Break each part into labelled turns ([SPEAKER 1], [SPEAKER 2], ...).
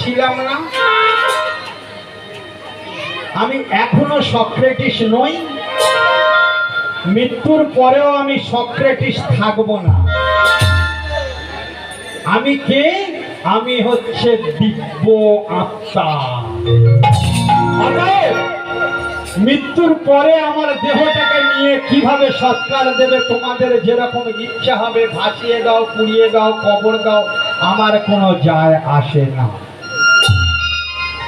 [SPEAKER 1] ছিলাম না? আমি এখনো সক্রেটিস নই, মৃত্যুর পরেও আমি সক্রেটিস থাকব না। আমি কে? আমি হচ্ছে দিব্য আত্মা। মৃত্যুর পরে আমার দেহটাকে নিয়ে কিভাবে সৎকার দেবে তোমাদের যেরকম ইচ্ছা হবে, ভাসিয়ে দাও, পুড়িয়ে দাও, কবর দাও, আমার কোনো যায় আসে না।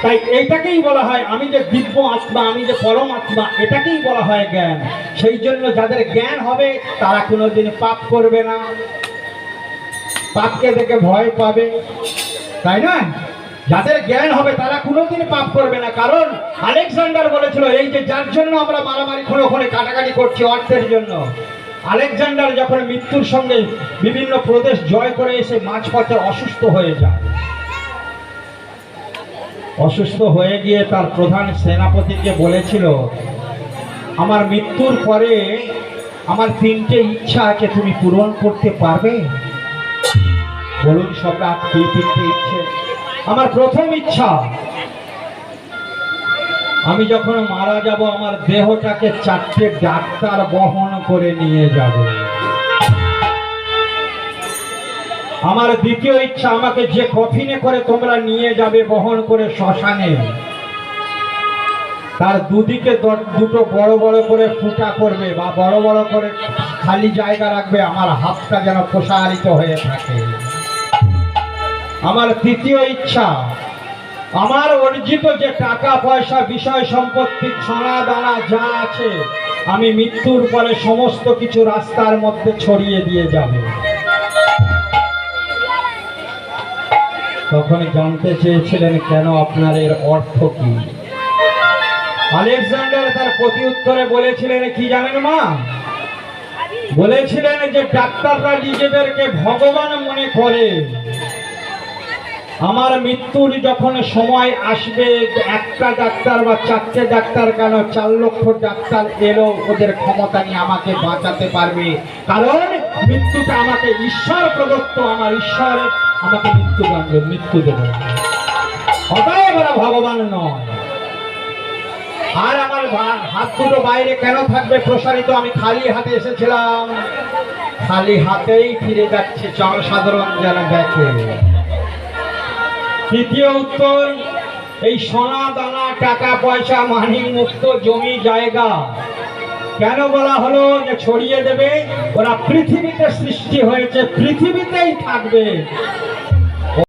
[SPEAKER 1] তাই এইটাকেই বলা হয় আমি যে দিব্য আত্মা, আমি যে পরমাত্মা, এটাকেই বলা হয় জ্ঞান। সেই জন্য যাদের জ্ঞান হবে তারা কোনোদিন পাপ করবে না, পাপকে দেখে ভয় পাবে, তাই না? যাদের জ্ঞান হবে তারা কোনোদিন পাপ করবে না। কারণ আলেকজান্ডার বলেছিল, এই যে যার জন্য আমরা মারামারি খুনোখুনি কাটাকাটি করছি অর্থের জন্য, আলেকজান্ডার যখন মৃত্যুর সঙ্গে বিভিন্ন প্রদেশ জয় করে এসে মাঝপথে অসুস্থ হয়ে যায়, অসুস্থ হয়ে গিয়ে তার প্রধান সেনাপতিকে বলেছিল, আমার মৃত্যুর পরে আমার 3টে ইচ্ছা আছে, তুমি পূরণ করতে পারবে? বলুন সম্রাট, কি 3টে ইচ্ছে? আমার প্রথম ইচ্ছা, আমি যখন মারা যাব আমার দেহটাকে 4টে ডাক্তার বহন করে নিয়ে যাবে। আমার দ্বিতীয় ইচ্ছা, আমাকে যে কফিনে করে তোমরা নিয়ে যাবে বহন করে শ্মশানে, তার দুদিকে দুটো বড় বড় করে ফুটা করবে বা বড় বড় করে খালি জায়গা রাখবে, আমার হাতটা যেন প্রসারিত হয়ে থাকে। আমার তৃতীয় ইচ্ছা, আমার অর্জিত যে টাকা পয়সা বিষয় সম্পত্তি সোনা দানা যা আছে, আমি মৃত্যুর পরে সমস্ত কিছু রাস্তার মধ্যে ছড়িয়ে দিয়ে যাবে। তখন জানতে চেয়েছিলেন, কেন, আপনার এর অর্থ কি? আলেকজান্ডার তার প্রতি উত্তরে বলেছিলেন কি জানেন মা? বলেছিলেন যে ডাক্তাররা নিজেদেরকে ভগবান মনে করে, আমার মৃত্যুর যখন সময় আসবে, একটা ডাক্তার বা 4টে ডাক্তার কেন 4 লক্ষ ডাক্তার এলো, ওদের ক্ষমতা নিয়ে আমাকে বাঁচাতে পারবে। কারণ মৃত্যুটা আমাকে ঈশ্বর প্রদত্ত, আমার ঈশ্বর আমাকে মৃত্যু দেবে, অতএব ওরা ভগবান নয়। আর আমার হাত দুটো বাইরে কেন থাকবে প্রসারিত? আমি খালি হাতে এসেছিলাম, খালি হাতেই ফিরে যাচ্ছে, জনসাধারণ যেন দেখে। তৃতীয় উত্তর, এই সোনা দানা টাকা পয়সা মানি মুক্ত জমি জায়গা কেন বলা হলো যে ছড়িয়ে দেবে? ওরা পৃথিবীতে সৃষ্টি হয়েছে, পৃথিবীতেই থাকবে,